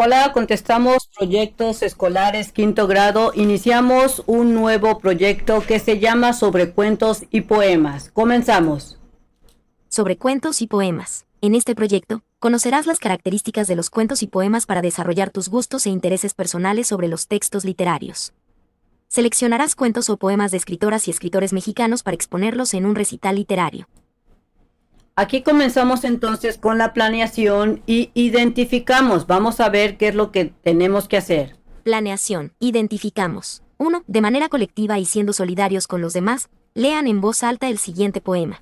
Hola, contestamos proyectos escolares quinto grado. Iniciamos un nuevo proyecto que se llama Sobre cuentos y poemas. Comenzamos. Sobre cuentos y poemas. En este proyecto, conocerás las características de los cuentos y poemas para desarrollar tus gustos e intereses personales sobre los textos literarios. Seleccionarás cuentos o poemas de escritoras y escritores mexicanos para exponerlos en un recital literario. Aquí comenzamos entonces con la planeación y identificamos. Vamos a ver qué es lo que tenemos que hacer. Planeación. Identificamos. 1. De manera colectiva y siendo solidarios con los demás, lean en voz alta el siguiente poema.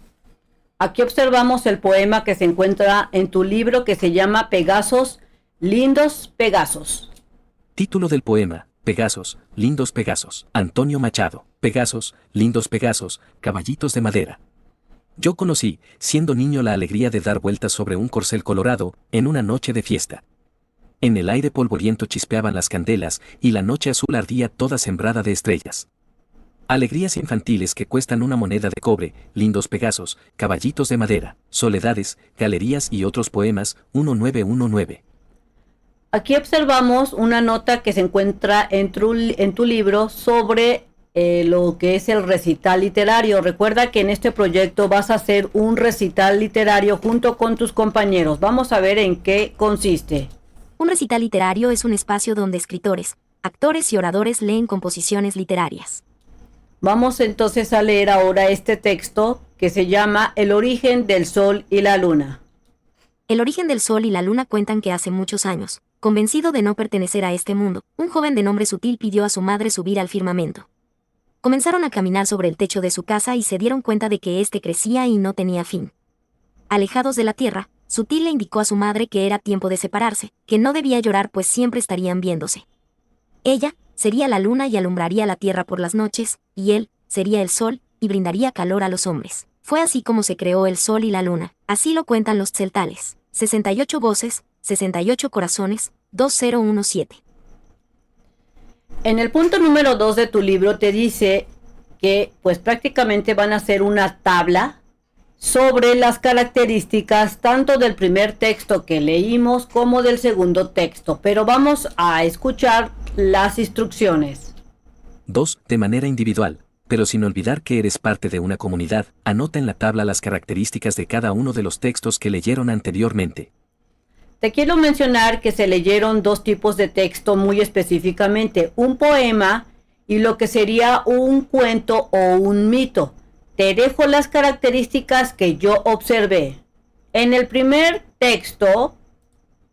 Aquí observamos el poema que se encuentra en tu libro que se llama Pegasos, lindos Pegasos. Título del poema: Pegasos, lindos Pegasos. Antonio Machado. Pegasos, lindos Pegasos, caballitos de madera. Yo conocí, siendo niño, la alegría de dar vueltas sobre un corcel colorado, en una noche de fiesta. En el aire polvoriento chispeaban las candelas, y la noche azul ardía toda sembrada de estrellas. Alegrías infantiles que cuestan una moneda de cobre, lindos Pegasos, caballitos de madera, soledades, galerías y otros poemas, 1919. Aquí observamos una nota que se encuentra en tu libro sobre lo que es el recital literario. Recuerda que en este proyecto vas a hacer un recital literario junto con tus compañeros. Vamos a ver en qué consiste. Un recital literario es un espacio donde escritores, actores y oradores leen composiciones literarias. Vamos entonces a leer ahora este texto que se llama El origen del sol y la luna. El origen del sol y la luna cuentan que hace muchos años, convencido de no pertenecer a este mundo, un joven de nombre Sutil pidió a su madre subir al firmamento. Comenzaron a caminar sobre el techo de su casa y se dieron cuenta de que éste crecía y no tenía fin. Alejados de la tierra, Sutil le indicó a su madre que era tiempo de separarse, que no debía llorar pues siempre estarían viéndose. Ella sería la luna y alumbraría la tierra por las noches, y él sería el sol y brindaría calor a los hombres. Fue así como se creó el sol y la luna, así lo cuentan los celtales. 68 voces, 68 corazones, 2017. En el punto número 2 de tu libro te dice que pues prácticamente van a hacer una tabla sobre las características tanto del primer texto que leímos como del segundo texto, pero vamos a escuchar las instrucciones. 2. De manera individual, pero sin olvidar que eres parte de una comunidad, anota en la tabla las características de cada uno de los textos que leyeron anteriormente. Te quiero mencionar que se leyeron dos tipos de texto muy específicamente, un poema y lo que sería un cuento o un mito. Te dejo las características que yo observé. En el primer texto,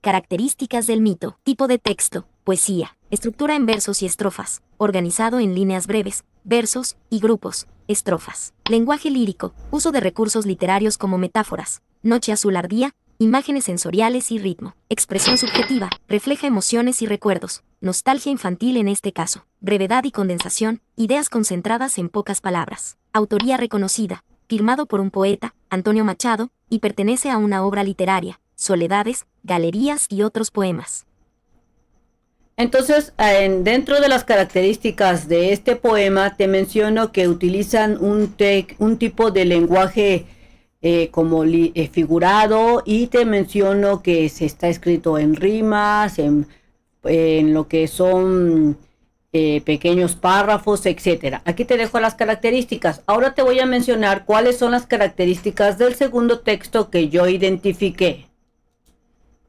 Características del mito. Tipo de texto. Poesía. Estructura en versos y estrofas. Organizado en líneas breves, versos y grupos. Estrofas. Lenguaje lírico. Uso de recursos literarios como metáforas. Noche azul ardía. Imágenes sensoriales y ritmo. Expresión subjetiva. Refleja emociones y recuerdos. Nostalgia infantil en este caso. Brevedad y condensación. Ideas concentradas en pocas palabras. Autoría reconocida. Firmado por un poeta, Antonio Machado, y pertenece a una obra literaria. Soledades, galerías y otros poemas. entonces dentro de las características de este poema te menciono que utilizan un tipo de lenguaje como figurado, y te menciono que se está escrito en rimas, en lo que son pequeños párrafos, etcétera. Aquí te dejo las características. Ahora te voy a mencionar cuáles son las características del segundo texto que yo identifiqué.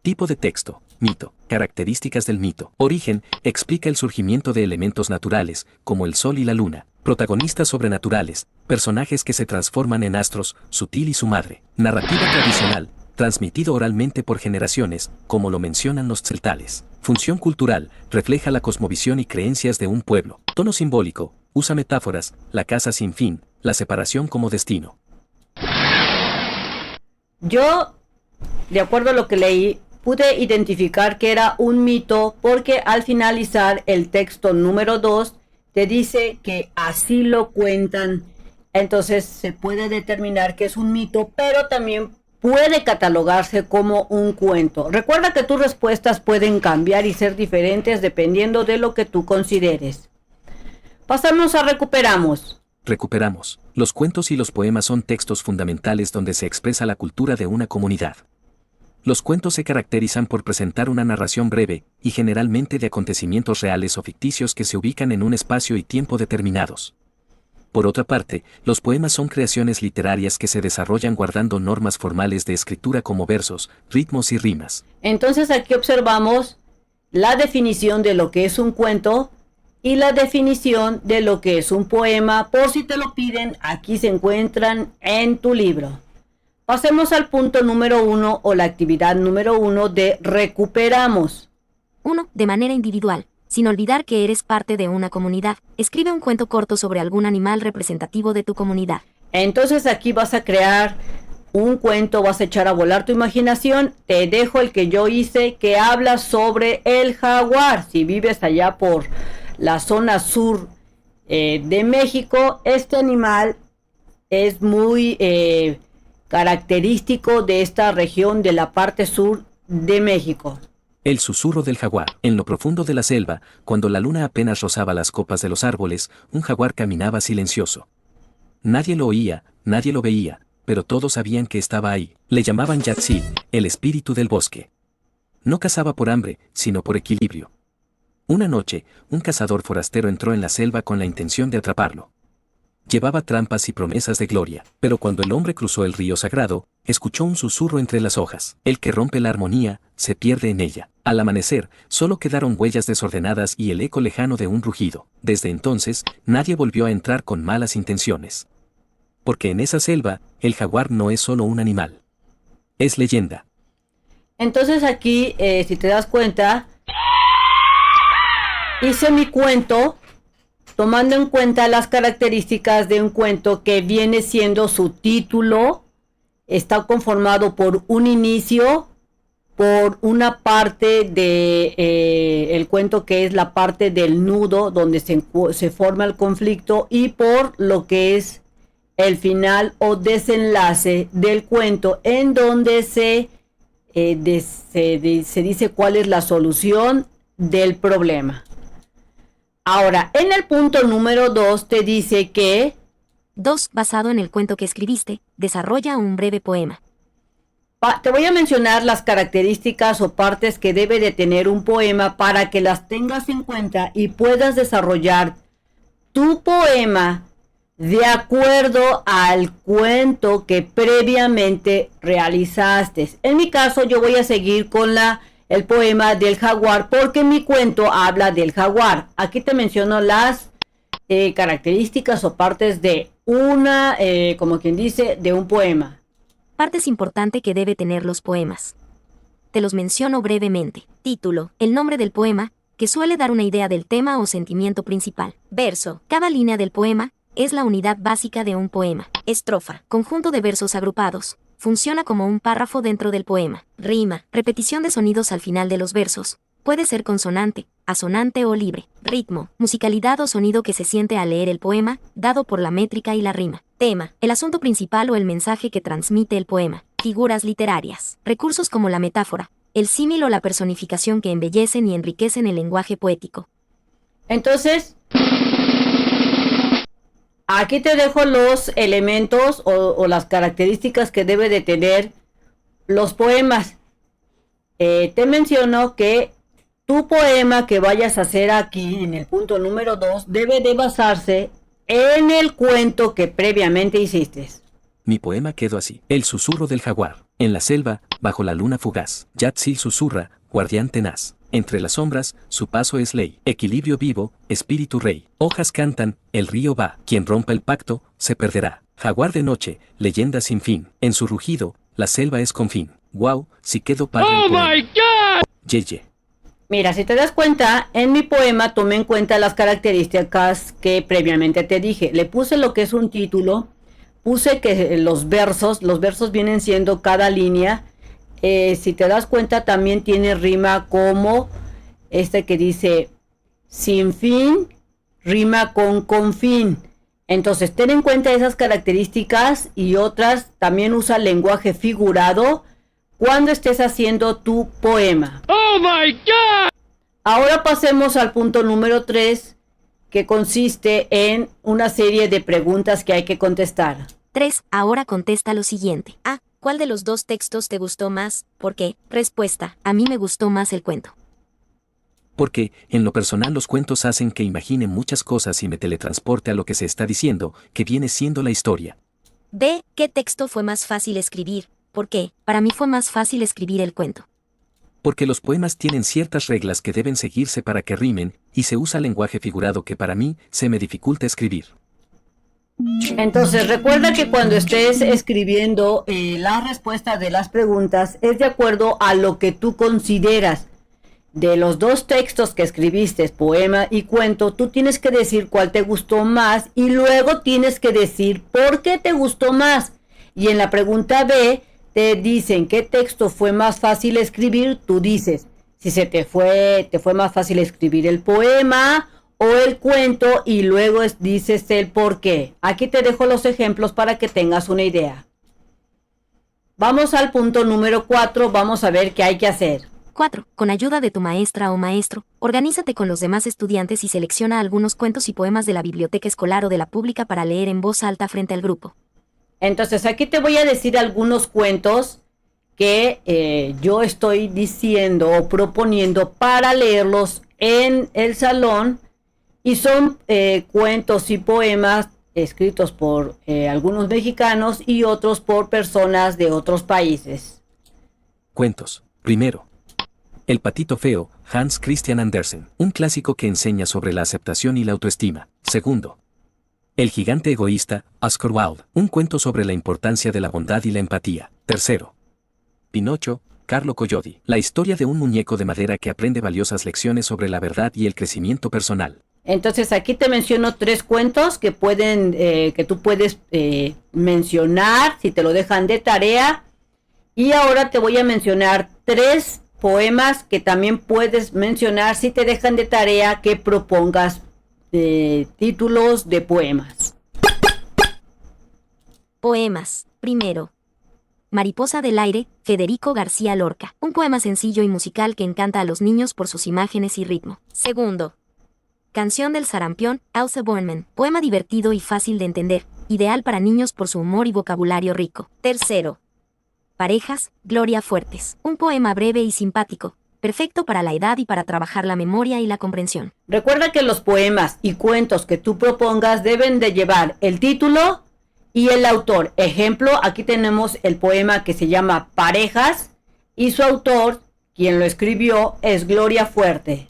Tipo de texto: mito. Características del mito. Origen: explica el surgimiento de elementos naturales, como el sol y la luna. Protagonistas sobrenaturales, personajes que se transforman en astros, Sutil y su madre. Narrativa tradicional, transmitido oralmente por generaciones, como lo mencionan los celtales. Función cultural, refleja la cosmovisión y creencias de un pueblo. Tono simbólico, usa metáforas, la casa sin fin, la separación como destino. Yo, de acuerdo a lo que leí, pude identificar que era un mito porque al finalizar el texto número 2 te dice que así lo cuentan. Entonces se puede determinar que es un mito, pero también puede catalogarse como un cuento. Recuerda que tus respuestas pueden cambiar y ser diferentes dependiendo de lo que tú consideres. Pasamos a recuperamos. Recuperamos. Los cuentos y los poemas son textos fundamentales donde se expresa la cultura de una comunidad. Los cuentos se caracterizan por presentar una narración breve, y generalmente de acontecimientos reales o ficticios que se ubican en un espacio y tiempo determinados. Por otra parte, los poemas son creaciones literarias que se desarrollan guardando normas formales de escritura como versos, ritmos y rimas. Entonces aquí observamos la definición de lo que es un cuento y la definición de lo que es un poema. Por si te lo piden, aquí se encuentran en tu libro. Pasemos al punto número 1 o la actividad número 1 de recuperamos. 1. De manera individual. Sin olvidar que eres parte de una comunidad, escribe un cuento corto sobre algún animal representativo de tu comunidad. Entonces aquí vas a crear un cuento, vas a echar a volar tu imaginación. Te dejo el que yo hice, que habla sobre el jaguar. Si vives allá por la zona sur de México, este animal es muy característico de esta región de la parte sur de México. El susurro del jaguar. En lo profundo de la selva, cuando la luna apenas rozaba las copas de los árboles, un jaguar caminaba silencioso. Nadie lo oía, nadie lo veía, pero todos sabían que estaba ahí. Le llamaban Yatzil, el espíritu del bosque. No cazaba por hambre, sino por equilibrio. Una noche, un cazador forastero entró en la selva con la intención de atraparlo. Llevaba trampas y promesas de gloria, pero cuando el hombre cruzó el río sagrado, escuchó un susurro entre las hojas. El que rompe la armonía, se pierde en ella. Al amanecer, solo quedaron huellas desordenadas y el eco lejano de un rugido. Desde entonces, nadie volvió a entrar con malas intenciones. Porque en esa selva, el jaguar no es solo un animal. Es leyenda. Entonces aquí, si te das cuenta, hice mi cuento tomando en cuenta las características de un cuento que viene siendo su título. Está conformado por un inicio, por una parte de el cuento que es la parte del nudo donde se forma el conflicto, y por lo que es el final o desenlace del cuento, en donde se dice cuál es la solución del problema. Ahora, en el punto número 2 te dice que 2. Basado en el cuento que escribiste, desarrolla un breve poema. Te voy a mencionar las características o partes que debe de tener un poema para que las tengas en cuenta y puedas desarrollar tu poema de acuerdo al cuento que previamente realizaste. En mi caso, yo voy a seguir con el poema del jaguar porque mi cuento habla del jaguar. Aquí te menciono las características o partes de una, como quien dice, de un poema. Partes importantes que debe tener los poemas. Te los menciono brevemente. Título, el nombre del poema, que suele dar una idea del tema o sentimiento principal. Verso, cada línea del poema es la unidad básica de un poema. Estrofa, conjunto de versos agrupados. Funciona como un párrafo dentro del poema. Rima, repetición de sonidos al final de los versos. Puede ser consonante, asonante o libre. Ritmo, musicalidad o sonido que se siente al leer el poema, dado por la métrica y la rima. Tema, el asunto principal o el mensaje que transmite el poema. Figuras literarias, recursos como la metáfora, el símil o la personificación que embellecen y enriquecen el lenguaje poético. Entonces, aquí te dejo los elementos o las características que debe de tener los poemas. Te menciono que tu poema que vayas a hacer aquí en el punto número 2 debe de basarse en el cuento que previamente hiciste. Mi poema quedó así. El susurro del jaguar. En la selva, bajo la luna fugaz, Yatzil susurra, guardián tenaz. Entre las sombras, su paso es ley. Equilibrio vivo, espíritu rey. Hojas cantan, el río va. Quien rompa el pacto, se perderá. Jaguar de noche, leyenda sin fin. En su rugido, la selva es confín. Wow, si quedó padre el poema. ¡Oh, my God! Yeye. Mira, si te das cuenta, en mi poema tomé en cuenta las características que previamente te dije. Le puse lo que es un título, puse que los versos vienen siendo cada línea. Si te das cuenta, también tiene rima como este que dice sin fin, rima con confín. Entonces, ten en cuenta esas características y otras. También usa lenguaje figurado cuando estés haciendo tu poema. ¡Oh, my God! Ahora pasemos al punto número 3, que consiste en una serie de preguntas que hay que contestar. 3. Ahora contesta lo siguiente. A. ¿Cuál de los dos textos te gustó más? ¿Por qué? Respuesta: a mí me gustó más el cuento. Porque, en lo personal, los cuentos hacen que imagine muchas cosas y me teletransporte a lo que se está diciendo, que viene siendo la historia. B. ¿Qué texto fue más fácil escribir? ¿Por qué? Para mí fue más fácil escribir el cuento. Porque los poemas tienen ciertas reglas que deben seguirse para que rimen, y se usa lenguaje figurado que para mí se me dificulta escribir. Entonces, recuerda que cuando estés escribiendo la respuesta de las preguntas es de acuerdo a lo que tú consideras. De los dos textos que escribiste, poema y cuento, tú tienes que decir cuál te gustó más y luego tienes que decir por qué te gustó más. Y en la pregunta B te dicen qué texto fue más fácil escribir, tú dices si te fue más fácil escribir el poema o el cuento y luego dices el por qué. Aquí te dejo los ejemplos para que tengas una idea. Vamos al punto número 4, vamos a ver qué hay que hacer. 4. Con ayuda de tu maestra o maestro, organízate con los demás estudiantes y selecciona algunos cuentos y poemas de la biblioteca escolar o de la pública para leer en voz alta frente al grupo. Entonces aquí te voy a decir algunos cuentos que yo estoy diciendo o proponiendo para leerlos en el salón y son cuentos y poemas escritos por algunos mexicanos y otros por personas de otros países. Cuentos. Primero. El patito feo, Hans Christian Andersen, un clásico que enseña sobre la aceptación y la autoestima. Segundo. El gigante egoísta, Oscar Wilde, un cuento sobre la importancia de la bondad y la empatía. Tercero. Pinocho, Carlo Collodi, la historia de un muñeco de madera que aprende valiosas lecciones sobre la verdad y el crecimiento personal. Entonces aquí te menciono 3 cuentos que tú puedes mencionar si te lo dejan de tarea. Y ahora te voy a mencionar 3 poemas que también puedes mencionar si te dejan de tarea que propongas títulos de poemas. Poemas. Primero. Mariposa del aire, Federico García Lorca. Un poema sencillo y musical que encanta a los niños por sus imágenes y ritmo. Segundo. Canción del sarampión, Elsa Bornman. Poema divertido y fácil de entender, ideal para niños por su humor y vocabulario rico. Tercero. Parejas, Gloria Fuertes. Un poema breve y simpático, perfecto para la edad y para trabajar la memoria y la comprensión. Recuerda que los poemas y cuentos que tú propongas deben de llevar el título y el autor. Ejemplo, aquí tenemos el poema que se llama Parejas y su autor, quien lo escribió, es Gloria Fuerte.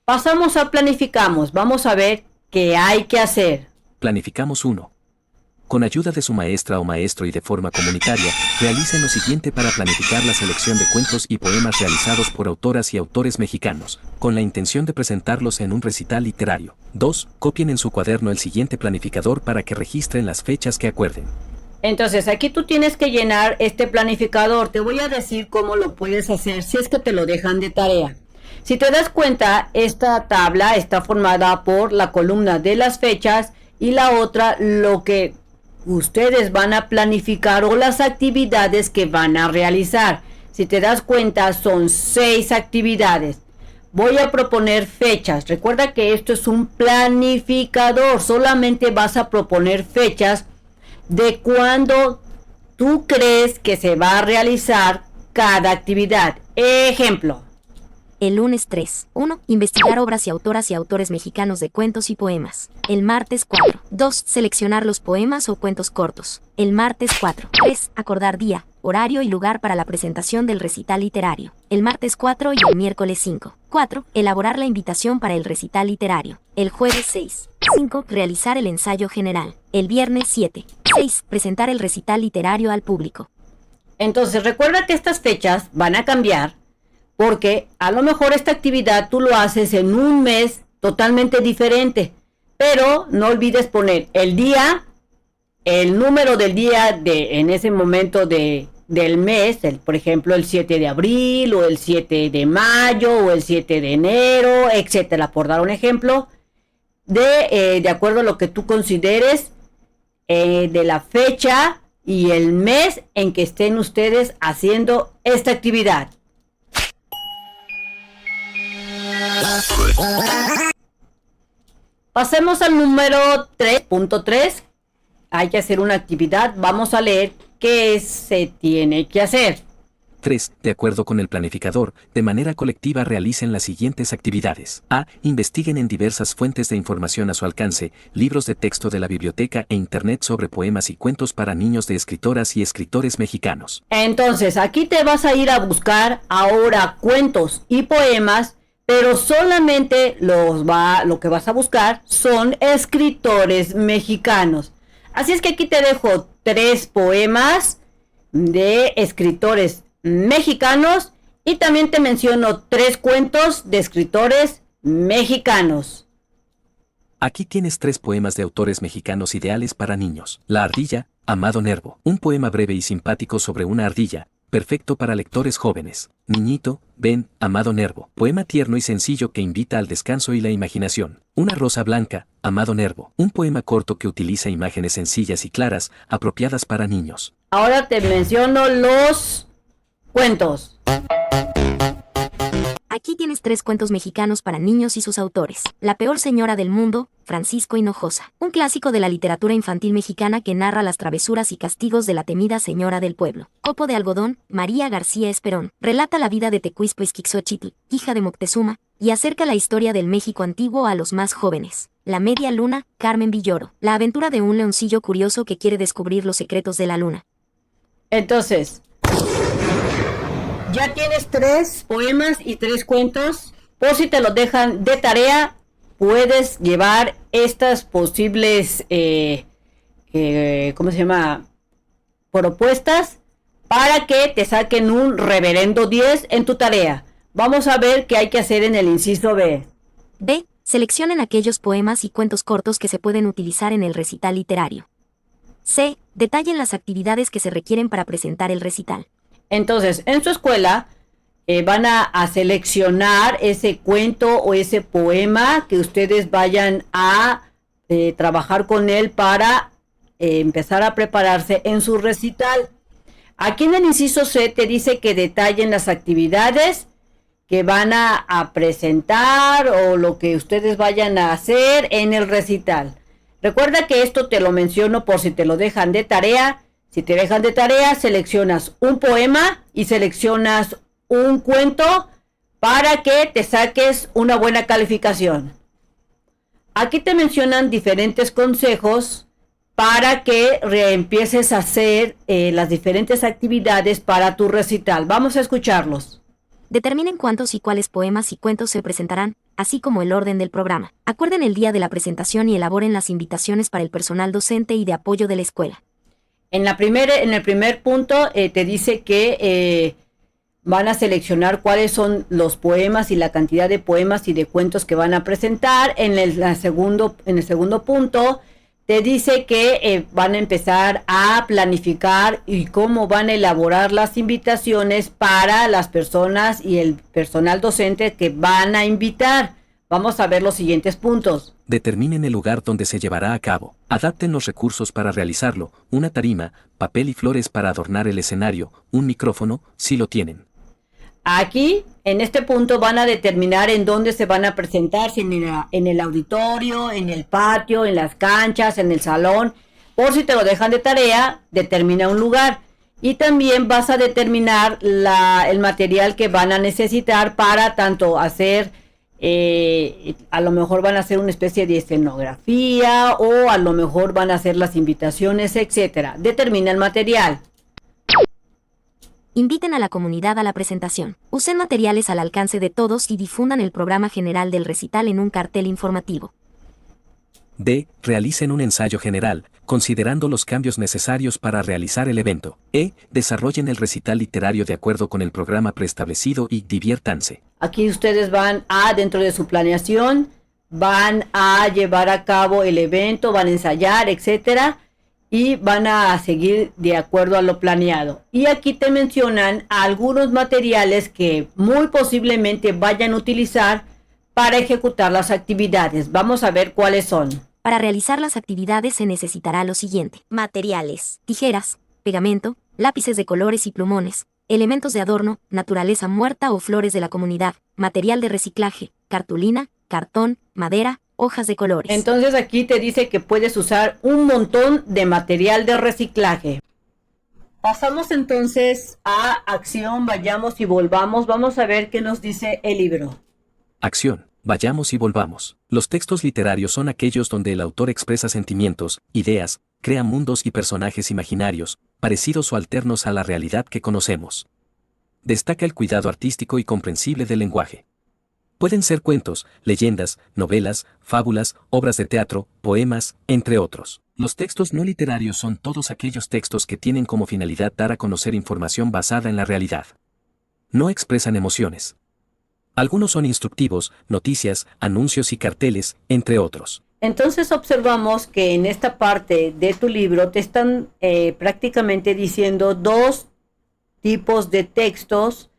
Pasamos a planificamos. Vamos a ver qué hay que hacer. Planificamos 1. Con ayuda de su maestra o maestro y de forma comunitaria, realicen lo siguiente para planificar la selección de cuentos y poemas realizados por autoras y autores mexicanos, con la intención de presentarlos en un recital literario. 2. Copien en su cuaderno el siguiente planificador para que registren las fechas que acuerden. Entonces, aquí tú tienes que llenar este planificador. Te voy a decir cómo lo puedes hacer si es que te lo dejan de tarea. Si te das cuenta, esta tabla está formada por la columna de las fechas y la otra lo que ustedes van a planificar o las actividades que van a realizar. Si te das cuenta, son 6 actividades. Voy a proponer fechas. Recuerda que esto es un planificador. Solamente vas a proponer fechas de cuándo tú crees que se va a realizar cada actividad. Ejemplo. El lunes 3. 1. Investigar obras y autoras y autores mexicanos de cuentos y poemas. El martes 4. 2. Seleccionar los poemas o cuentos cortos. El martes 4. 3. Acordar día, horario y lugar para la presentación del recital literario. El martes 4 y el miércoles 5. 4. Elaborar la invitación para el recital literario. El jueves 6. 5. Realizar el ensayo general. El viernes 7. 6. Presentar el recital literario al público. Entonces recuerda que estas fechas van a cambiar porque a lo mejor esta actividad tú lo haces en un mes totalmente diferente. Pero no olvides poner el día, el número del día en ese momento del mes, por ejemplo el 7 de abril o el 7 de mayo o el 7 de enero, etcétera, por dar un ejemplo, de acuerdo a lo que tú consideres de la fecha y el mes en que estén ustedes haciendo esta actividad. Pasemos al número 3.3. Hay que hacer una actividad. Vamos a leer ¿qué se tiene que hacer? 3. De acuerdo con el planificador, de manera colectiva realicen las siguientes actividades. A. Investiguen en diversas fuentes de información a su alcance, libros de texto de la biblioteca e internet sobre poemas y cuentos para niños de escritoras y escritores mexicanos. Entonces, aquí te vas a ir a buscar ahora cuentos y poemas, pero solamente lo que vas a buscar son escritores mexicanos. Así es que aquí te dejo 3 poemas de escritores mexicanos y también te menciono 3 cuentos de escritores mexicanos. Aquí tienes 3 poemas de autores mexicanos ideales para niños. La ardilla, Amado Nervo. Un poema breve y simpático sobre una ardilla, perfecto para lectores jóvenes. Niñito, ven, Amado Nervo. Poema tierno y sencillo que invita al descanso y la imaginación. Una rosa blanca, Amado Nervo. Un poema corto que utiliza imágenes sencillas y claras, apropiadas para niños. Ahora te menciono los cuentos. Aquí tienes 3 cuentos mexicanos para niños y sus autores. La peor señora del mundo, Francisco Hinojosa. Un clásico de la literatura infantil mexicana que narra las travesuras y castigos de la temida señora del pueblo. Copo de algodón, María García Esperón. Relata la vida de Tecuichpoixtliquixochitl, hija de Moctezuma, y acerca la historia del México antiguo a los más jóvenes. La media luna, Carmen Villoro. La aventura de un leoncillo curioso que quiere descubrir los secretos de la luna. Entonces, ya tienes 3 poemas y 3 cuentos. Por si te los dejan de tarea, puedes llevar estas posibles, propuestas para que te saquen un reverendo 10 en tu tarea. Vamos a ver qué hay que hacer en el inciso B. B. Seleccionen aquellos poemas y cuentos cortos que se pueden utilizar en el recital literario. C. Detallen las actividades que se requieren para presentar el recital. Entonces, en su escuela van a seleccionar ese cuento o ese poema que ustedes vayan a trabajar con él para empezar a prepararse en su recital. Aquí en el inciso C te dice que detallen las actividades que van a presentar o lo que ustedes vayan a hacer en el recital. Recuerda que esto te lo menciono por si te lo dejan de tarea. Si te dejan de tarea, seleccionas un poema y seleccionas un cuento para que te saques una buena calificación. Aquí te mencionan diferentes consejos para que empieces a hacer las diferentes actividades para tu recital. Vamos a escucharlos. Determinen cuántos y cuáles poemas y cuentos se presentarán, así como el orden del programa. Acuerden el día de la presentación y elaboren las invitaciones para el personal docente y de apoyo de la escuela. En el primer punto te dice que van a seleccionar cuáles son los poemas y la cantidad de poemas y de cuentos que van a presentar. En el segundo punto te dice que van a empezar a planificar y cómo van a elaborar las invitaciones para las personas y el personal docente que van a invitar. Vamos a ver los siguientes puntos. Determinen el lugar donde se llevará a cabo. Adapten los recursos para realizarlo, una tarima, papel y flores para adornar el escenario, un micrófono, si lo tienen. Aquí, en este punto, van a determinar en dónde se van a presentar, si en el auditorio, en el patio, en las canchas, en el salón. Por si te lo dejan de tarea, determina un lugar. Y también vas a determinar el material que van a necesitar para tanto hacer... a lo mejor van a hacer una especie de escenografía o a lo mejor van a hacer las invitaciones, etcétera. Determina el material. Inviten a la comunidad a la presentación. Usen materiales al alcance de todos y difundan el programa general del recital en un cartel informativo. D. Realicen un ensayo general, considerando los cambios necesarios para realizar el evento. E. Desarrollen el recital literario de acuerdo con el programa preestablecido y diviértanse. Aquí ustedes dentro de su planeación, van a llevar a cabo el evento, van a ensayar, etcétera, y van a seguir de acuerdo a lo planeado. Y aquí te mencionan algunos materiales que muy posiblemente vayan a utilizar para ejecutar las actividades. Vamos a ver cuáles son. Para realizar las actividades se necesitará lo siguiente: materiales, tijeras, pegamento, lápices de colores y plumones, elementos de adorno, naturaleza muerta o flores de la comunidad, material de reciclaje, cartulina, cartón, madera, hojas de colores. Entonces aquí te dice que puedes usar un montón de material de reciclaje. Pasamos entonces a acción, vayamos y volvamos. Vamos a ver qué nos dice el libro. Acción. Vayamos y volvamos. Los textos literarios son aquellos donde el autor expresa sentimientos, ideas, crea mundos y personajes imaginarios, parecidos o alternos a la realidad que conocemos. Destaca el cuidado artístico y comprensible del lenguaje. Pueden ser cuentos, leyendas, novelas, fábulas, obras de teatro, poemas, entre otros. Los textos no literarios son todos aquellos textos que tienen como finalidad dar a conocer información basada en la realidad. No expresan emociones. Algunos son instructivos, noticias, anuncios y carteles, entre otros. Entonces observamos que en esta parte de tu libro te están prácticamente diciendo dos tipos de textos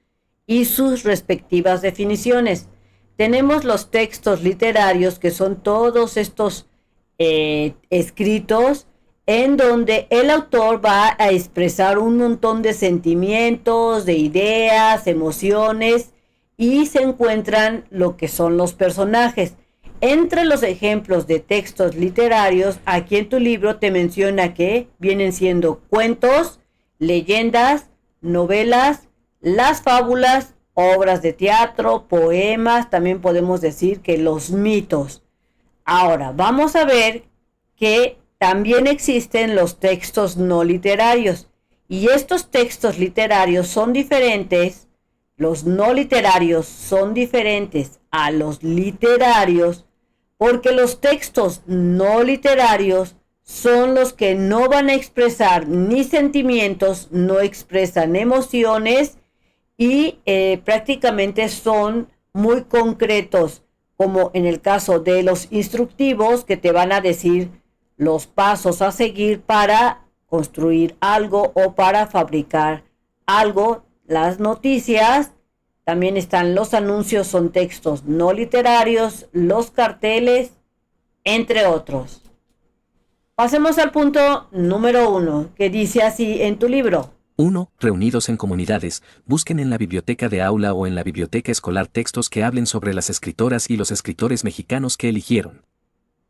y sus respectivas definiciones. Tenemos los textos literarios, que son todos estos escritos en donde el autor va a expresar un montón de sentimientos, de ideas, emociones, y se encuentran lo que son los personajes. Entre los ejemplos de textos literarios, aquí en tu libro te menciona que vienen siendo cuentos, leyendas, novelas, las fábulas, obras de teatro, poemas, también podemos decir que los mitos. Ahora, vamos a ver que también existen los textos no literarios, y estos textos literarios son diferentes. Los no literarios son diferentes a los literarios porque los textos no literarios son los que no van a expresar ni sentimientos, no expresan emociones y prácticamente son muy concretos, como en el caso de los instructivos, que te van a decir los pasos a seguir para construir algo o para fabricar algo. Las noticias, también están los anuncios, son textos no literarios, los carteles, entre otros. Pasemos al punto número 1, que dice así en tu libro. 1. Reunidos en comunidades, busquen en la biblioteca de aula o en la biblioteca escolar textos que hablen sobre las escritoras y los escritores mexicanos que eligieron.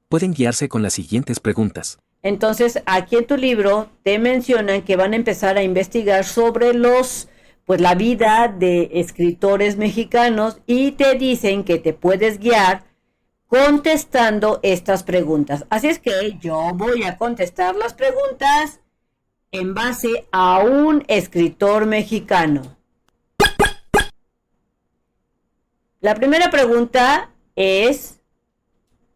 Pueden guiarse con las siguientes preguntas. Entonces, aquí en tu libro te mencionan que van a empezar a investigar sobre la vida de escritores mexicanos y te dicen que te puedes guiar contestando estas preguntas. Así es que yo voy a contestar las preguntas en base a un escritor mexicano. La primera pregunta es...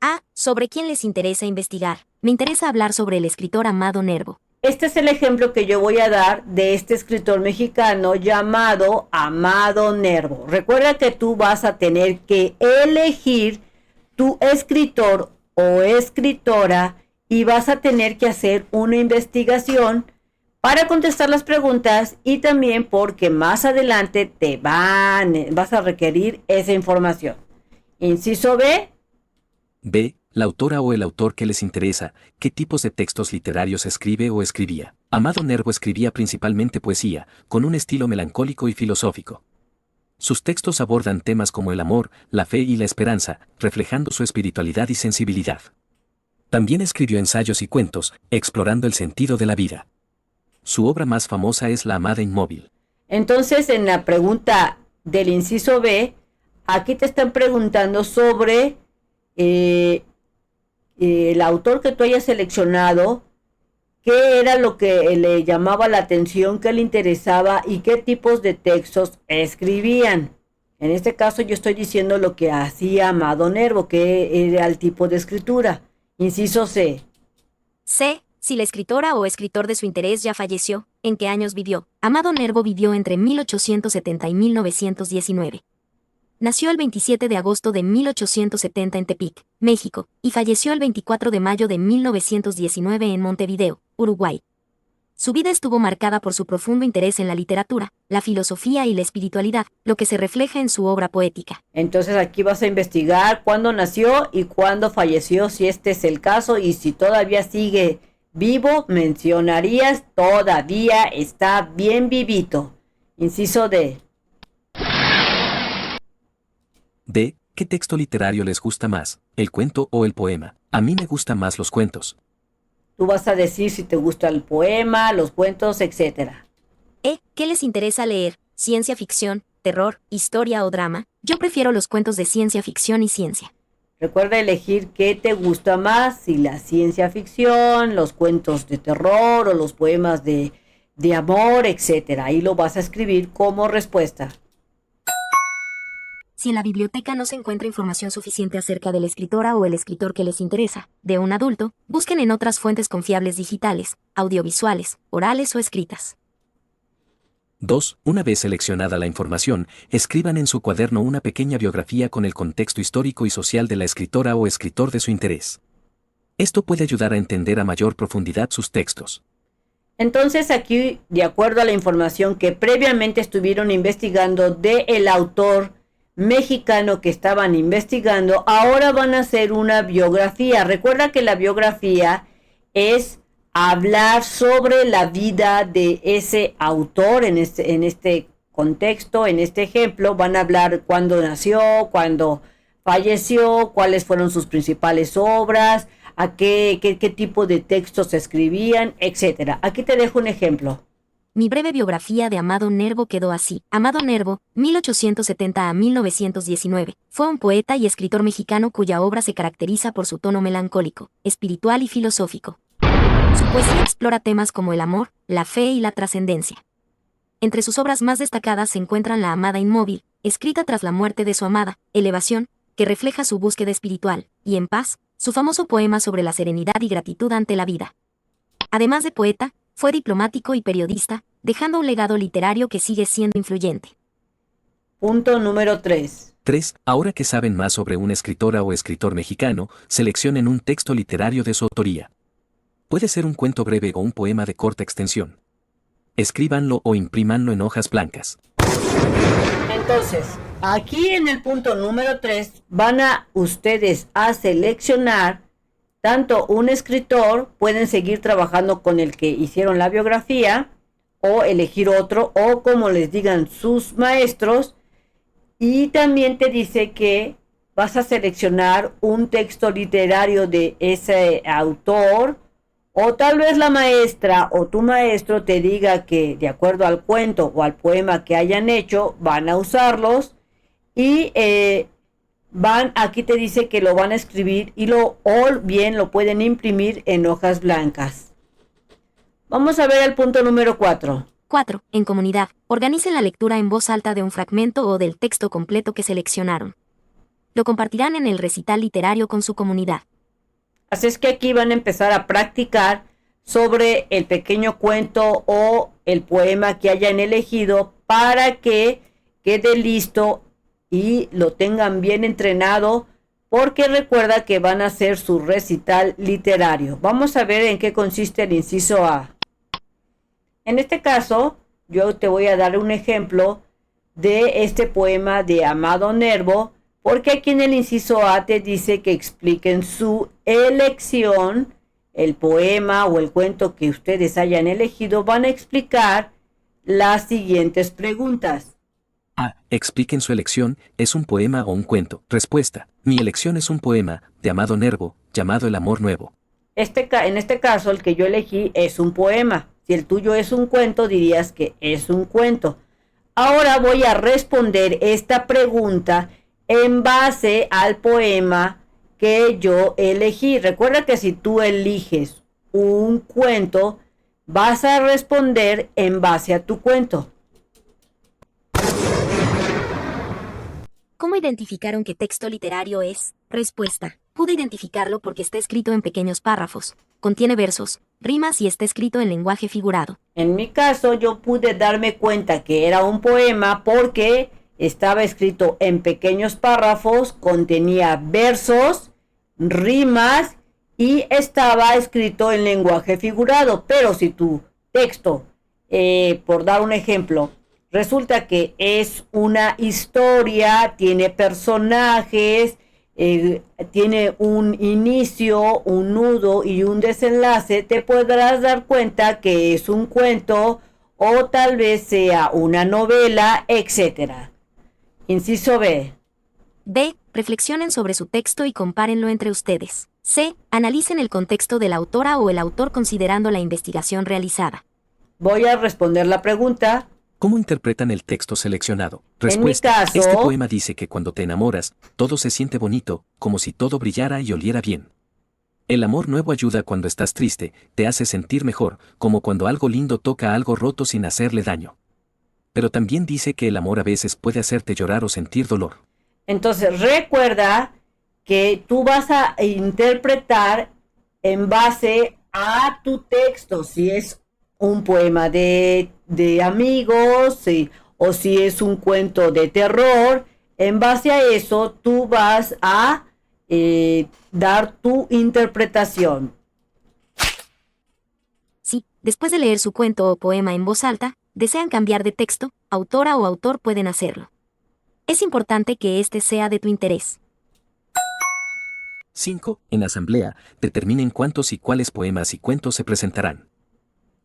A. ¿Sobre quién les interesa investigar? Me interesa hablar sobre el escritor Amado Nervo. Este es el ejemplo que yo voy a dar de este escritor mexicano llamado Amado Nervo. Recuerda que tú vas a tener que elegir tu escritor o escritora y vas a tener que hacer una investigación para contestar las preguntas y también porque más adelante vas a requerir esa información. Inciso B. B. La autora o el autor que les interesa, qué tipos de textos literarios escribe o escribía. Amado Nervo escribía principalmente poesía, con un estilo melancólico y filosófico. Sus textos abordan temas como el amor, la fe y la esperanza, reflejando su espiritualidad y sensibilidad. También escribió ensayos y cuentos, explorando el sentido de la vida. Su obra más famosa es La amada inmóvil. Entonces, en la pregunta del inciso B, aquí te están preguntando sobre el autor que tú hayas seleccionado, qué era lo que le llamaba la atención, qué le interesaba y qué tipos de textos escribían. En este caso yo estoy diciendo lo que hacía Amado Nervo, que era el tipo de escritura. Inciso C. C. Si la escritora o escritor de su interés ya falleció, ¿en qué años vivió? Amado Nervo vivió entre 1870 y 1919. Nació el 27 de agosto de 1870 en Tepic, México, y falleció el 24 de mayo de 1919 en Montevideo, Uruguay. Su vida estuvo marcada por su profundo interés en la literatura, la filosofía y la espiritualidad, lo que se refleja en su obra poética. Entonces aquí vas a investigar cuándo nació y cuándo falleció, si este es el caso, y si todavía sigue vivo, mencionarías todavía está bien vivito. Inciso D. D. ¿Qué texto literario les gusta más, el cuento o el poema? A mí me gustan más los cuentos. Tú vas a decir si te gusta el poema, los cuentos, etcétera. ¿Qué les interesa leer? ¿Ciencia ficción, terror, historia o drama? Yo prefiero los cuentos de ciencia ficción y ciencia. Recuerda elegir qué te gusta más, si la ciencia ficción, los cuentos de terror o los poemas de amor, etcétera. Ahí lo vas a escribir como respuesta. Si en la biblioteca no se encuentra información suficiente acerca de la escritora o el escritor que les interesa, de un adulto, busquen en otras fuentes confiables digitales, audiovisuales, orales o escritas. 2. Una vez seleccionada la información, escriban en su cuaderno una pequeña biografía con el contexto histórico y social de la escritora o escritor de su interés. Esto puede ayudar a entender a mayor profundidad sus textos. Entonces aquí, de acuerdo a la información que previamente estuvieron investigando del autor mexicano que estaban investigando, ahora van a hacer una biografía. Recuerda que la biografía es hablar sobre la vida de ese autor en este contexto, en este ejemplo. Van a hablar cuándo nació, cuándo falleció, cuáles fueron sus principales obras, a qué tipo de textos escribían, etcétera. Aquí te dejo un ejemplo. Mi breve biografía de Amado Nervo quedó así. Amado Nervo, 1870 a 1919, fue un poeta y escritor mexicano cuya obra se caracteriza por su tono melancólico, espiritual y filosófico. Su poesía explora temas como el amor, la fe y la trascendencia. Entre sus obras más destacadas se encuentran La amada inmóvil, escrita tras la muerte de su amada, Elevación, que refleja su búsqueda espiritual, y En paz, su famoso poema sobre la serenidad y gratitud ante la vida. Además de poeta, fue diplomático y periodista, dejando un legado literario que sigue siendo influyente. Punto número 3. 3. Ahora que saben más sobre una escritora o escritor mexicano, seleccionen un texto literario de su autoría. Puede ser un cuento breve o un poema de corta extensión. Escríbanlo o imprímanlo en hojas blancas. Entonces, aquí en el punto número 3 van a ustedes a seleccionar tanto un escritor, pueden seguir trabajando con el que hicieron la biografía, o elegir otro, o como les digan sus maestros, y también te dice que vas a seleccionar un texto literario de ese autor, o tal vez la maestra o tu maestro te diga que de acuerdo al cuento o al poema que hayan hecho, van a usarlos, y aquí te dice que lo van a escribir o bien lo pueden imprimir en hojas blancas. Vamos a ver el punto número 4. 4. En comunidad, organicen la lectura en voz alta de un fragmento o del texto completo que seleccionaron. Lo compartirán en el recital literario con su comunidad. Así es que aquí van a empezar a practicar sobre el pequeño cuento o el poema que hayan elegido para que quede listo y lo tengan bien entrenado, porque recuerda que van a hacer su recital literario. Vamos a ver en qué consiste el inciso A. En este caso, yo te voy a dar un ejemplo de este poema de Amado Nervo, porque aquí en el inciso A te dice que expliquen su elección, el poema o el cuento que ustedes hayan elegido. Van a explicar las siguientes preguntas. A. Expliquen su elección, ¿es un poema o un cuento? Respuesta. Mi elección es un poema, de Amado Nervo, llamado El amor nuevo. En este caso, el que yo elegí es un poema. Si el tuyo es un cuento, dirías que es un cuento. Ahora voy a responder esta pregunta en base al poema que yo elegí. Recuerda que si tú eliges un cuento, vas a responder en base a tu cuento. ¿Cómo identificaron qué texto literario es? Respuesta. Pude identificarlo porque está escrito en pequeños párrafos, contiene versos, rimas y está escrito en lenguaje figurado. En mi caso, yo pude darme cuenta que era un poema porque estaba escrito en pequeños párrafos, contenía versos, rimas y estaba escrito en lenguaje figurado. Pero si tu texto, por dar un ejemplo, resulta que es una historia, tiene personajes, tiene un inicio, un nudo y un desenlace, te podrás dar cuenta que es un cuento o tal vez sea una novela, etc. Inciso B. B. Reflexionen sobre su texto y compárenlo entre ustedes. C. Analicen el contexto de la autora o el autor considerando la investigación realizada. Voy a responder la pregunta. ¿Cómo interpretan el texto seleccionado? En mi Respuesta. caso, Este poema dice que cuando te enamoras, todo se siente bonito, como si todo brillara y oliera bien. El amor nuevo ayuda cuando estás triste, te hace sentir mejor, como cuando algo lindo toca algo roto sin hacerle daño. Pero también dice que el amor a veces puede hacerte llorar o sentir dolor. entonces recuerda que tú vas a interpretar en base a tu texto, si es un poema de amigos, o si es un cuento de terror. En base a eso, tú vas a dar tu interpretación. Si, después de leer su cuento o poema en voz alta, desean cambiar de texto, autora o autor pueden hacerlo. Es importante que este sea de tu interés. 5. En asamblea, determinen cuántos y cuáles poemas y cuentos se presentarán.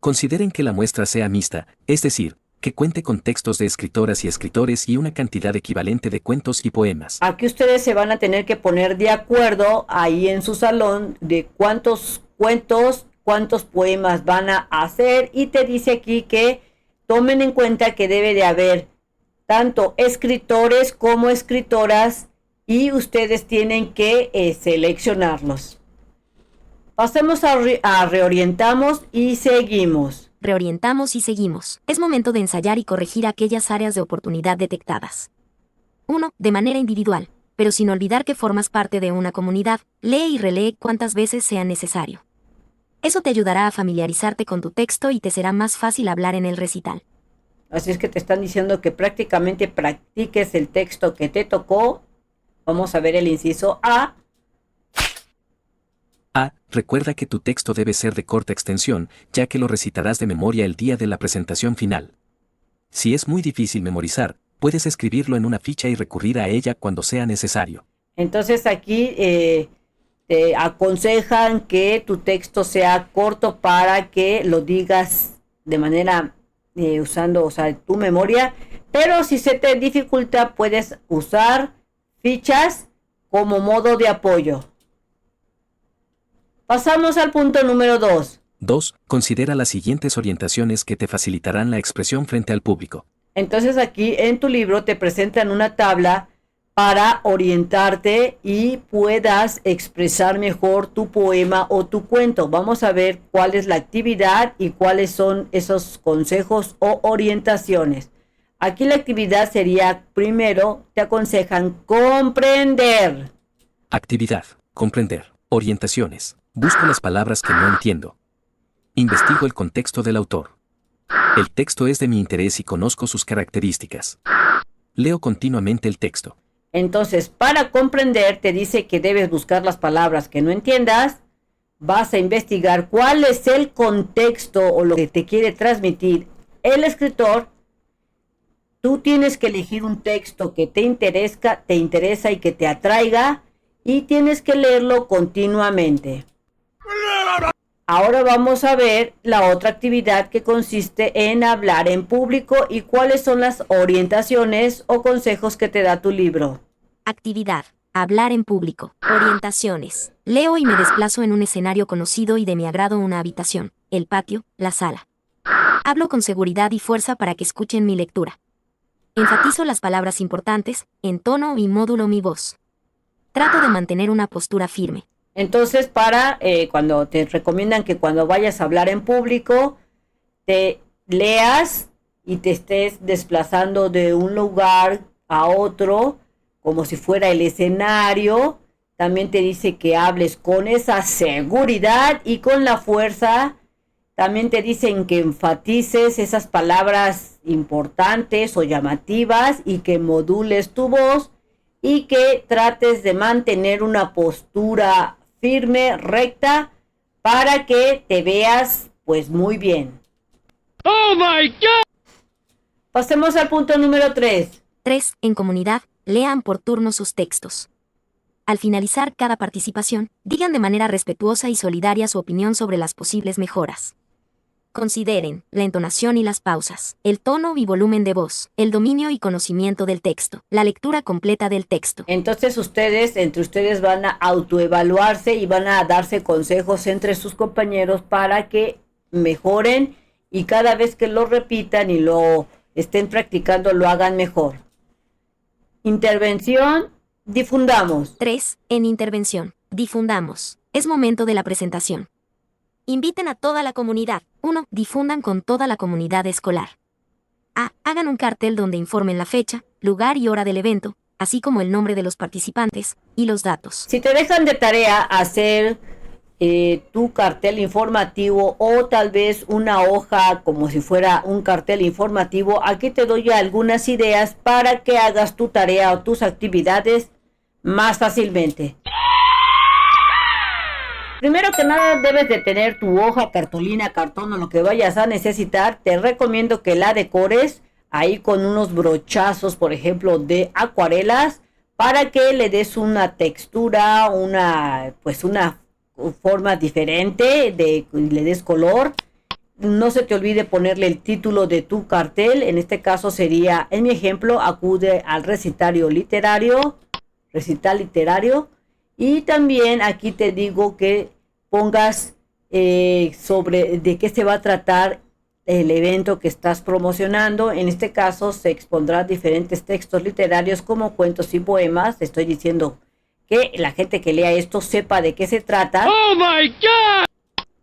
Consideren que la muestra sea mixta, es decir, que cuente con textos de escritoras y escritores y una cantidad equivalente de cuentos y poemas. Aquí ustedes se van a tener que poner de acuerdo ahí en su salón de cuántos cuentos, cuántos poemas van a hacer, y te dice aquí que tomen en cuenta que debe de haber tanto escritores como escritoras y ustedes tienen que seleccionarlos. Pasemos a reorientamos y seguimos. Reorientamos y seguimos. Es momento de ensayar y corregir aquellas áreas de oportunidad detectadas. 1. De manera individual, pero sin olvidar que formas parte de una comunidad, lee y relee cuantas veces sea necesario. Eso te ayudará a familiarizarte con tu texto y te será más fácil hablar en el recital. Así es que te están diciendo que prácticamente practiques el texto que te tocó. Vamos a ver el inciso A. A. Recuerda que tu texto debe ser de corta extensión, ya que lo recitarás de memoria el día de la presentación final. Si es muy difícil memorizar, puedes escribirlo en una ficha y recurrir a ella cuando sea necesario. Entonces aquí te aconsejan que tu texto sea corto para que lo digas de manera usando, tu memoria. Pero si se te dificulta, puedes usar fichas como modo de apoyo. Pasamos al punto número 2. 2. Considera las siguientes orientaciones que te facilitarán la expresión frente al público. Entonces aquí en tu libro te presentan una tabla para orientarte y puedas expresar mejor tu poema o tu cuento. Vamos a ver cuál es la actividad y cuáles son esos consejos o orientaciones. Aquí la actividad sería, primero, te aconsejan comprender. Actividad. Comprender. Orientaciones. Busco las palabras que no entiendo. Investigo el contexto del autor. El texto es de mi interés y conozco sus características. Leo continuamente el texto. Entonces, para comprender, te dice que debes buscar las palabras que no entiendas. Vas a investigar cuál es el contexto o lo que te quiere transmitir el escritor. Tú tienes que elegir un texto que te interesa y que te atraiga, y tienes que leerlo continuamente. Ahora vamos a ver la otra actividad, que consiste en hablar en público y cuáles son las orientaciones o consejos que te da tu libro. Actividad. Hablar en público. Orientaciones. Leo y me desplazo en un escenario conocido y de mi agrado, una habitación, el patio, la sala. Hablo con seguridad y fuerza para que escuchen mi lectura. Enfatizo las palabras importantes, entono y módulo mi voz. Trato de mantener una postura firme. Entonces, cuando te recomiendan que cuando vayas a hablar en público, te leas y te estés desplazando de un lugar a otro, como si fuera el escenario. También te dice que hables con esa seguridad y con la fuerza. También te dicen que enfatices esas palabras importantes o llamativas y que modules tu voz y que trates de mantener una postura firme, recta, para que te veas pues muy bien. ¡Oh, my God! Pasemos al punto número 3. 3. En comunidad, lean por turno sus textos. Al finalizar cada participación, digan de manera respetuosa y solidaria su opinión sobre las posibles mejoras. Consideren la entonación y las pausas, el tono y volumen de voz, el dominio y conocimiento del texto, la lectura completa del texto. Entonces entre ustedes van a autoevaluarse y van a darse consejos entre sus compañeros para que mejoren y cada vez que lo repitan y lo estén practicando lo hagan mejor. Intervención, difundamos. 3. En intervención. Difundamos. Es momento de la presentación. Inviten a toda la comunidad. 1. Difundan con toda la comunidad escolar. A. Hagan un cartel donde informen la fecha, lugar y hora del evento, así como el nombre de los participantes y los datos. Si te dejan de tarea hacer tu cartel informativo o tal vez una hoja como si fuera un cartel informativo, aquí te doy algunas ideas para que hagas tu tarea o tus actividades más fácilmente. Primero que nada debes de tener tu hoja, cartulina, cartón o lo que vayas a necesitar. Te recomiendo que la decores ahí con unos brochazos, por ejemplo, de acuarelas, para que le des una textura, una forma diferente, le des color. No se te olvide ponerle el título de tu cartel. En este caso sería, en mi ejemplo, acude al recital literario. Y también aquí te digo que pongas sobre de qué se va a tratar el evento que estás promocionando. En este caso se expondrán diferentes textos literarios como cuentos y poemas. Estoy diciendo que la gente que lea esto sepa de qué se trata. Oh my God!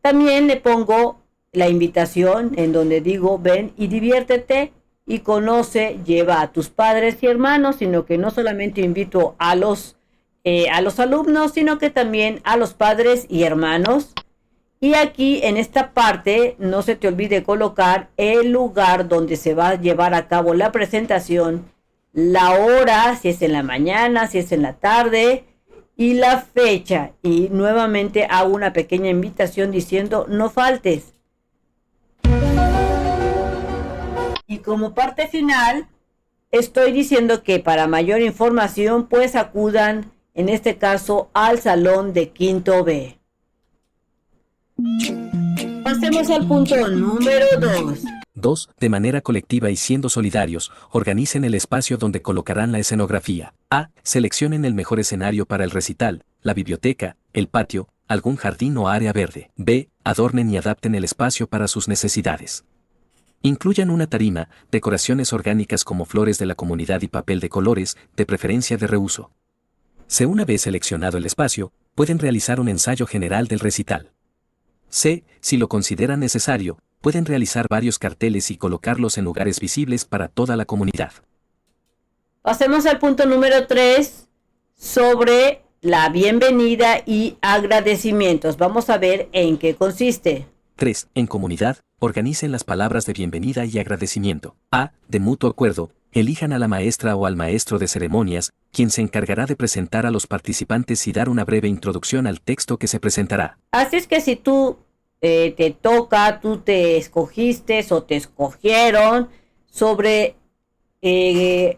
También le pongo la invitación en donde digo ven y diviértete y conoce, lleva a tus padres y hermanos, sino que no solamente invito a los alumnos, sino que también a los padres y hermanos. Y aquí en esta parte no se te olvide colocar el lugar donde se va a llevar a cabo la presentación, la hora, si es en la mañana, si es en la tarde, y la fecha. Y nuevamente hago una pequeña invitación diciendo no faltes. Y como parte final, estoy diciendo que para mayor información pues acudan en este caso al salón de quinto B. Pasemos al punto número 2. 2. De manera colectiva y siendo solidarios, organicen el espacio donde colocarán la escenografía. A. Seleccionen el mejor escenario para el recital, la biblioteca, el patio, algún jardín o área verde. B. Adornen y adapten el espacio para sus necesidades. Incluyan una tarima, decoraciones orgánicas como flores de la comunidad y papel de colores, de preferencia de reuso. C. Una vez seleccionado el espacio, pueden realizar un ensayo general del recital. C. Si lo consideran necesario, pueden realizar varios carteles y colocarlos en lugares visibles para toda la comunidad. Pasemos al punto número 3 sobre la bienvenida y agradecimientos. Vamos a ver en qué consiste. 3. En comunidad, organicen las palabras de bienvenida y agradecimiento. A. De mutuo acuerdo, elijan a la maestra o al maestro de ceremonias, quien se encargará de presentar a los participantes y dar una breve introducción al texto que se presentará. Así es que si tú te toca, tú te escogiste o te escogieron sobre que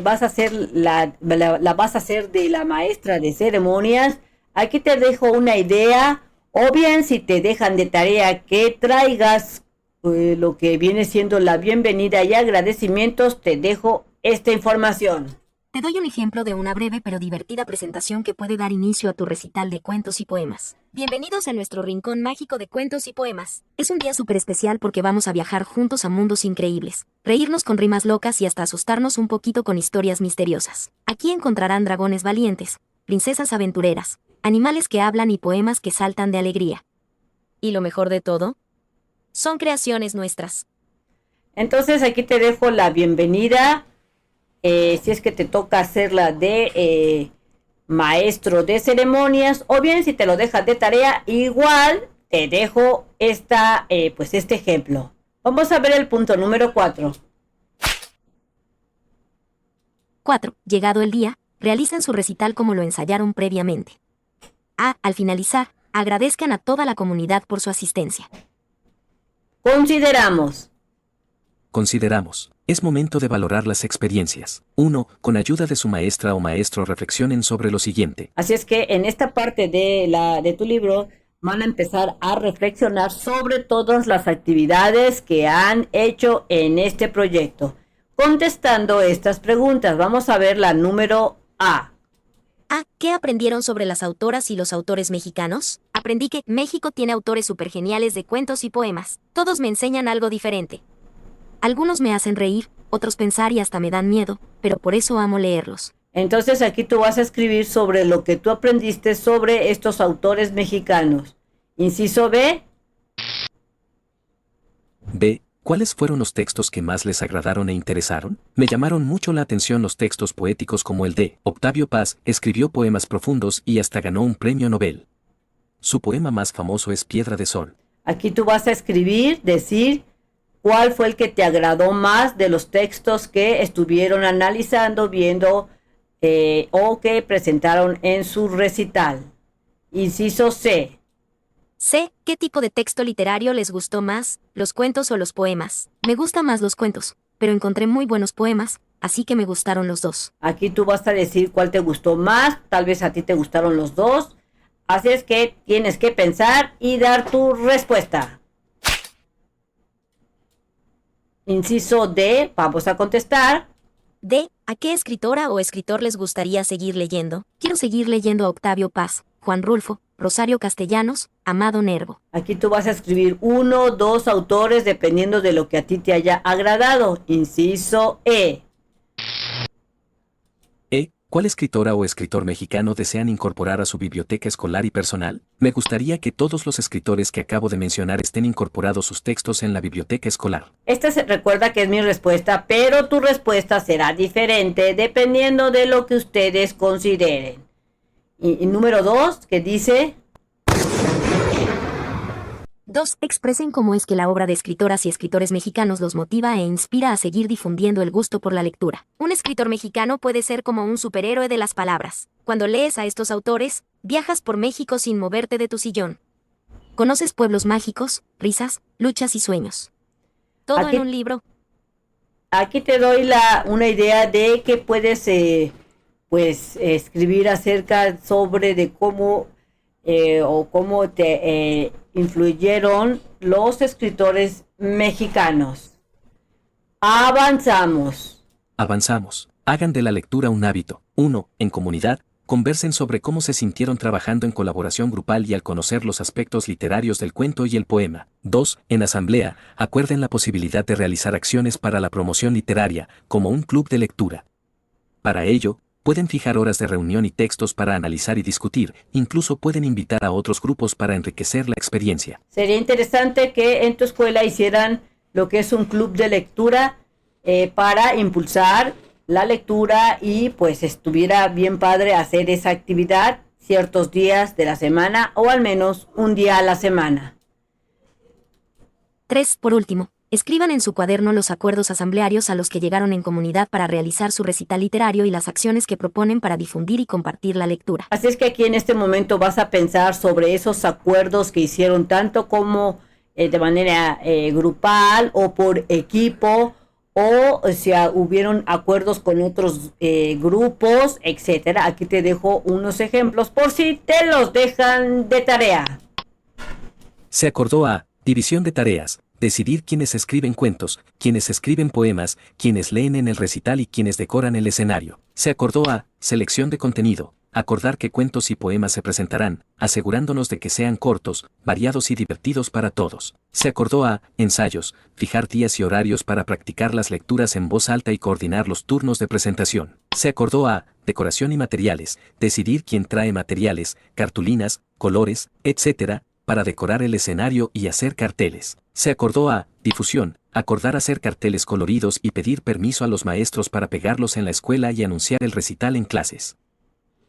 vas a hacer la vas a hacer de la maestra de ceremonias, aquí te dejo una idea, o bien si te dejan de tarea que traigas lo que viene siendo la bienvenida y agradecimientos, te dejo esta información. Te doy un ejemplo de una breve pero divertida presentación que puede dar inicio a tu recital de cuentos y poemas. Bienvenidos a nuestro rincón mágico de cuentos y poemas. Es un día súper especial porque vamos a viajar juntos a mundos increíbles, reírnos con rimas locas y hasta asustarnos un poquito con historias misteriosas. Aquí encontrarán dragones valientes, princesas aventureras, animales que hablan y poemas que saltan de alegría. ¿Y lo mejor de todo? Son creaciones nuestras. Entonces aquí te dejo la bienvenida. Si es que te toca hacerla de maestro de ceremonias, o bien si te lo dejas de tarea, igual te dejo este ejemplo. Vamos a ver el punto número 4. 4. Llegado el día, realicen su recital como lo ensayaron previamente. A. Al finalizar, agradezcan a toda la comunidad por su asistencia. Consideramos. Es momento de valorar las experiencias. 1. Con ayuda de su maestra o maestro reflexionen sobre lo siguiente. Así es que en esta parte de tu libro van a empezar a reflexionar sobre todas las actividades que han hecho en este proyecto. Contestando estas preguntas, vamos a ver la número A. Ah, ¿qué aprendieron sobre las autoras y los autores mexicanos? Aprendí que México tiene autores supergeniales de cuentos y poemas. Todos me enseñan algo diferente. Algunos me hacen reír, otros pensar y hasta me dan miedo, pero por eso amo leerlos. Entonces aquí tú vas a escribir sobre lo que tú aprendiste sobre estos autores mexicanos. Inciso B. B. ¿Cuáles fueron los textos que más les agradaron e interesaron? Me llamaron mucho la atención los textos poéticos como el de Octavio Paz, escribió poemas profundos y hasta ganó un premio Nobel. Su poema más famoso es Piedra de Sol. Aquí tú vas a escribir, decir cuál fue el que te agradó más de los textos que estuvieron analizando, viendo o que presentaron en su recital. Inciso C. C. ¿Qué tipo de texto literario les gustó más, los cuentos o los poemas? Me gustan más los cuentos, pero encontré muy buenos poemas, así que me gustaron los dos. Aquí tú vas a decir cuál te gustó más, tal vez a ti te gustaron los dos. Así es que tienes que pensar y dar tu respuesta. Inciso D, vamos a contestar. D. ¿A qué escritora o escritor les gustaría seguir leyendo? Quiero seguir leyendo a Octavio Paz, Juan Rulfo, Rosario Castellanos, Amado Nervo. Aquí tú vas a escribir 1, 2 autores dependiendo de lo que a ti te haya agradado. Inciso E. E. ¿Cuál escritora o escritor mexicano desean incorporar a su biblioteca escolar y personal? Me gustaría que todos los escritores que acabo de mencionar estén incorporados sus textos en la biblioteca escolar. Recuerda que es mi respuesta, pero tu respuesta será diferente dependiendo de lo que ustedes consideren. Y número 2, que dice... 2. Expresen cómo es que la obra de escritoras y escritores mexicanos los motiva e inspira a seguir difundiendo el gusto por la lectura. Un escritor mexicano puede ser como un superhéroe de las palabras. Cuando lees a estos autores, viajas por México sin moverte de tu sillón. Conoces pueblos mágicos, risas, luchas y sueños. Todo Aquí- en un libro. Aquí te doy una idea de que puedes escribir acerca sobre de cómo cómo te influyeron los escritores mexicanos. Avanzamos. Avanzamos. Hagan de la lectura un hábito. 1. En comunidad, conversen sobre cómo se sintieron trabajando en colaboración grupal y al conocer los aspectos literarios del cuento y el poema. 2. En asamblea, acuerden la posibilidad de realizar acciones para la promoción literaria, como un club de lectura. Para ello, pueden fijar horas de reunión y textos para analizar y discutir, incluso pueden invitar a otros grupos para enriquecer la experiencia. Sería interesante que en tu escuela hicieran lo que es un club de lectura para impulsar la lectura y pues estuviera bien padre hacer esa actividad ciertos días de la semana o al menos un día a la semana. 3. Por último, escriban en su cuaderno los acuerdos asamblearios a los que llegaron en comunidad para realizar su recital literario y las acciones que proponen para difundir y compartir la lectura. Así es que aquí en este momento vas a pensar sobre esos acuerdos que hicieron tanto como de manera grupal o por equipo o sea, hubieron acuerdos con otros grupos, etcétera. Aquí te dejo unos ejemplos por si te los dejan de tarea. Se acordó a división de tareas, decidir quiénes escriben cuentos, quiénes escriben poemas, quiénes leen en el recital y quiénes decoran el escenario. Se acordó a selección de contenido, acordar qué cuentos y poemas se presentarán, asegurándonos de que sean cortos, variados y divertidos para todos. Se acordó a ensayos, fijar días y horarios para practicar las lecturas en voz alta y coordinar los turnos de presentación. Se acordó a decoración y materiales, decidir quién trae materiales, cartulinas, colores, etc., para decorar el escenario y hacer carteles. Se acordó a difusión, acordar hacer carteles coloridos y pedir permiso a los maestros para pegarlos en la escuela y anunciar el recital en clases.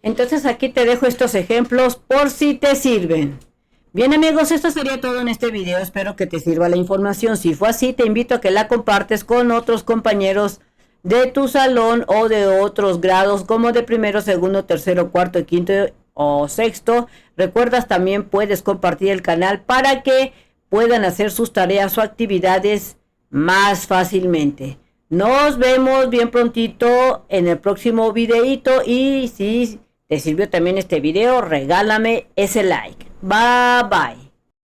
Entonces aquí te dejo estos ejemplos por si te sirven. Bien amigos, esto sería todo en este video. Espero que te sirva la información. Si fue así, te invito a que la compartes con otros compañeros de tu salón o de otros grados como de primero, segundo, tercero, cuarto, quinto o sexto. Recuerdas, también puedes compartir el canal para que puedan hacer sus tareas o actividades más fácilmente. Nos vemos bien prontito en el próximo videito y si te sirvió también este video, regálame ese like. Bye bye.